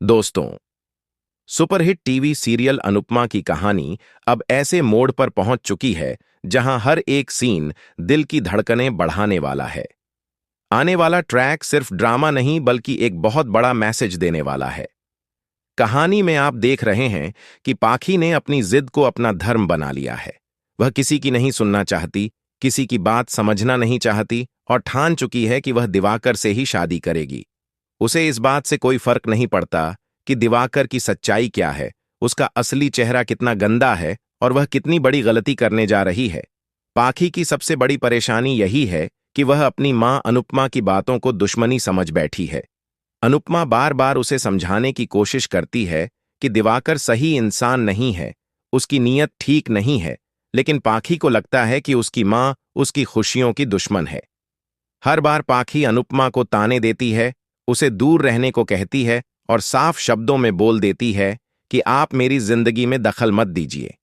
दोस्तों, superhit TV serial Anupama की कहानी अब ऐसे मोड़ पर पहुंच चुकी है जहां हर एक सीन दिल की धड़कनें बढ़ाने वाला है। आने वाला ट्रैक सिर्फ ड्रामा नहीं बल्कि एक बहुत बड़ा मैसेज देने वाला है। कहानी में आप देख रहे हैं कि पाखी ने अपनी जिद को अपना धर्म बना लिया है। वह किसी की नहीं सुनना चाहती, किसी की बात समझना नहीं चाहती और ठान चुकी है कि वह दिवाकर से ही शादी करेगी। उसे इस बात से कोई फर्क नहीं पड़ता कि दिवाकर की सच्चाई क्या है, उसका असली चेहरा कितना गंदा है और वह कितनी बड़ी गलती करने जा रही है। पाखी की सबसे बड़ी परेशानी यही है कि वह अपनी मां अनुपमा की बातों को दुश्मनी समझ बैठी है। अनुपमा बार बार उसे समझाने की कोशिश करती है कि दिवाकर सही इंसान नहीं है, उसकी नीयत ठीक नहीं है, लेकिन पाखी को लगता है कि उसकी मां उसकी खुशियों की दुश्मन है। हर बार पाखी अनुपमा को ताने देती है, उसे दूर रहने को कहती है और साफ शब्दों में बोल देती है कि आप मेरी जिंदगी में दखल मत दीजिए।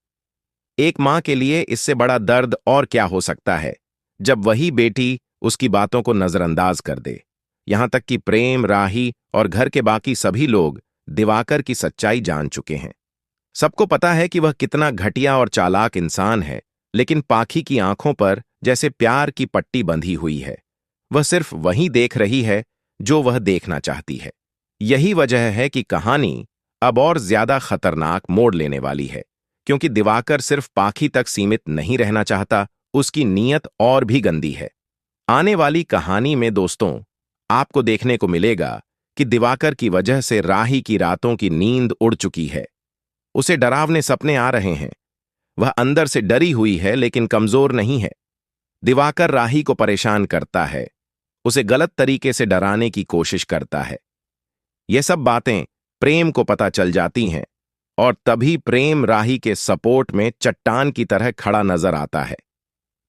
एक मां के लिए इससे बड़ा दर्द और क्या हो सकता है जब वही बेटी उसकी बातों को नजरअंदाज कर दे। यहां तक कि प्रेम, राही और घर के बाकी सभी लोग दिवाकर की सच्चाई जान चुके हैं। सबको पता है कि वह कितना घटिया और चालाक इंसान है, लेकिन पाखी की आंखों पर जैसे प्यार की पट्टी बंधी हुई है। वह सिर्फ वही देख रही है जो वह देखना चाहती है। यही वजह है कि कहानी अब और ज्यादा खतरनाक मोड़ लेने वाली है, क्योंकि दिवाकर सिर्फ पाखी तक सीमित नहीं रहना चाहता, उसकी नीयत और भी गंदी है। आने वाली कहानी में दोस्तों, आपको देखने को मिलेगा कि दिवाकर की वजह से राही की रातों की नींद उड़ चुकी है। उसे डरावने सपने आ रहे हैं। वह अंदर से डरी हुई है लेकिन कमजोर नहीं है। दिवाकर राही को परेशान करता है, उसे गलत तरीके से डराने की कोशिश करता है। ये सब बातें प्रेम को पता चल जाती हैं और तभी प्रेम राही के सपोर्ट में चट्टान की तरह खड़ा नजर आता है।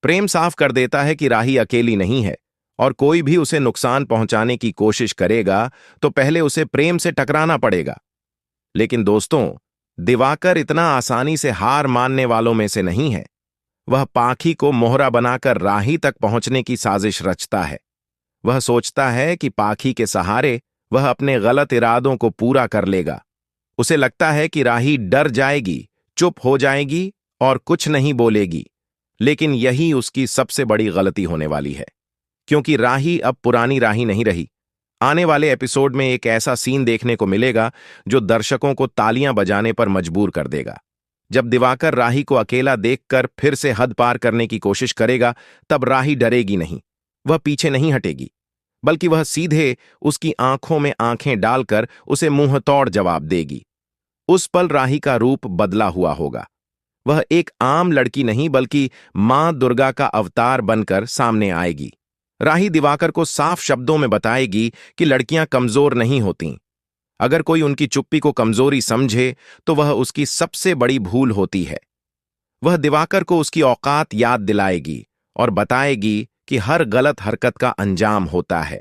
प्रेम साफ कर देता है कि राही अकेली नहीं है और कोई भी उसे नुकसान पहुंचाने की कोशिश करेगा तो पहले उसे प्रेम से टकराना पड़ेगा। लेकिन दोस्तों, दिवाकर इतना आसानी से हार मानने वालों में से नहीं है। वह पाखी को मोहरा बनाकर राही तक पहुंचने की साजिश रचता है। वह सोचता है कि पाखी के सहारे वह अपने गलत इरादों को पूरा कर लेगा। उसे लगता है कि राही डर जाएगी, चुप हो जाएगी और कुछ नहीं बोलेगी। लेकिन यही उसकी सबसे बड़ी गलती होने वाली है, क्योंकि राही अब पुरानी राही नहीं रही। आने वाले एपिसोड में एक ऐसा सीन देखने को मिलेगा जो दर्शकों को तालियां बजाने पर मजबूर कर देगा। जब दिवाकर राही को अकेला देखकर फिर से हद पार करने की कोशिश करेगा, तब राही डरेगी नहीं, वह पीछे नहीं हटेगी, बल्कि वह सीधे उसकी आंखों में आंखें डालकर उसे मुंहतोड़ जवाब देगी। उस पल राही का रूप बदला हुआ होगा। वह एक आम लड़की नहीं बल्कि मां दुर्गा का अवतार बनकर सामने आएगी। राही दिवाकर को साफ शब्दों में बताएगी कि लड़कियां कमजोर नहीं होतीं। अगर कोई उनकी चुप्पी को कमजोरी समझे तो वह उसकी सबसे बड़ी भूल होती है। वह दिवाकर को उसकी औकात याद दिलाएगी और बताएगी कि हर गलत हरकत का अंजाम होता है।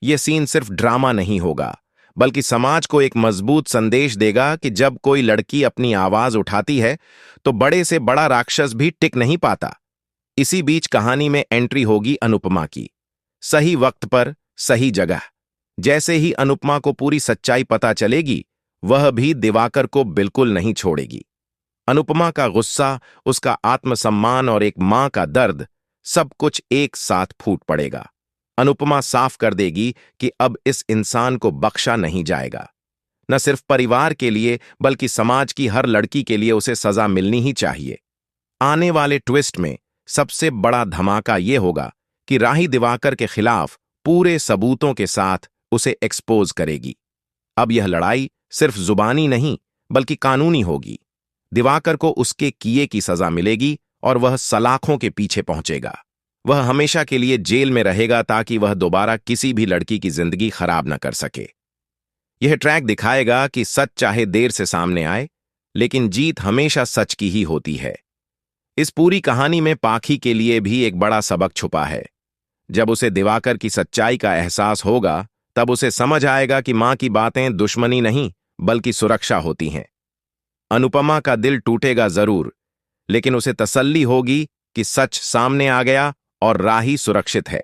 यह सीन सिर्फ ड्रामा नहीं होगा, बल्कि समाज को एक मजबूत संदेश देगा कि जब कोई लड़की अपनी आवाज उठाती है तो बड़े से बड़ा राक्षस भी टिक नहीं पाता। इसी बीच कहानी में एंट्री होगी अनुपमा की, सही वक्त पर सही जगह। जैसे ही अनुपमा को पूरी सच्चाई पता चलेगी, वह भी दिवाकर को बिल्कुल नहीं छोड़ेगी। अनुपमा का गुस्सा, उसका आत्मसम्मान और एक मां का दर्द, सब कुछ एक साथ फूट पड़ेगा। अनुपमा साफ कर देगी कि अब इस इंसान को बख्शा नहीं जाएगा। न सिर्फ परिवार के लिए बल्कि समाज की हर लड़की के लिए उसे सजा मिलनी ही चाहिए। आने वाले ट्विस्ट में सबसे बड़ा धमाका यह होगा कि राही दिवाकर के खिलाफ पूरे सबूतों के साथ उसे एक्सपोज करेगी। अब यह लड़ाई सिर्फ जुबानी नहीं बल्कि कानूनी होगी। दिवाकर को उसके किए की सजा मिलेगी और वह सलाखों के पीछे पहुंचेगा। वह हमेशा के लिए जेल में रहेगा ताकि वह दोबारा किसी भी लड़की की जिंदगी खराब न कर सके। यह ट्रैक दिखाएगा कि सच चाहे देर से सामने आए, लेकिन जीत हमेशा सच की ही होती है। इस पूरी कहानी में पाखी के लिए भी एक बड़ा सबक छुपा है। जब उसे दिवाकर की सच्चाई का एहसास होगा, तब उसे समझ आएगा कि मां की बातें दुश्मनी नहीं बल्कि सुरक्षा होती हैं। अनुपमा का दिल टूटेगा जरूर, लेकिन उसे तसल्ली होगी कि सच सामने आ गया और राही सुरक्षित है।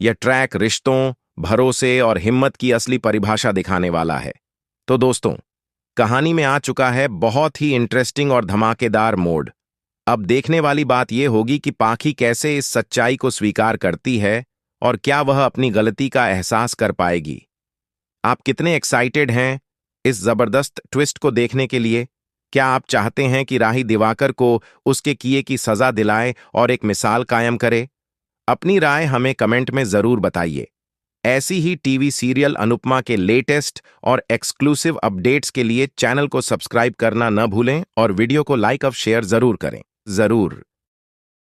यह ट्रैक रिश्तों, भरोसे और हिम्मत की असली परिभाषा दिखाने वाला है। तो दोस्तों, कहानी में आ चुका है बहुत ही इंटरेस्टिंग और धमाकेदार मोड़। अब देखने वाली बात यह होगी कि पाखी कैसे इस सच्चाई को स्वीकार करती है और क्या वह अपनी गलती का एहसास कर पाएगी। आप कितने एक्साइटेड हैं इस जबरदस्त ट्विस्ट को देखने के लिए? क्या आप चाहते हैं कि राही दिवाकर को उसके किए की सजा दिलाए और एक मिसाल कायम करे? अपनी राय हमें कमेंट में जरूर बताइए। ऐसी ही टीवी सीरियल अनुपमा के लेटेस्ट और एक्सक्लूसिव अपडेट्स के लिए चैनल को सब्सक्राइब करना न भूलें और वीडियो को लाइक और शेयर जरूर करें। जरूर।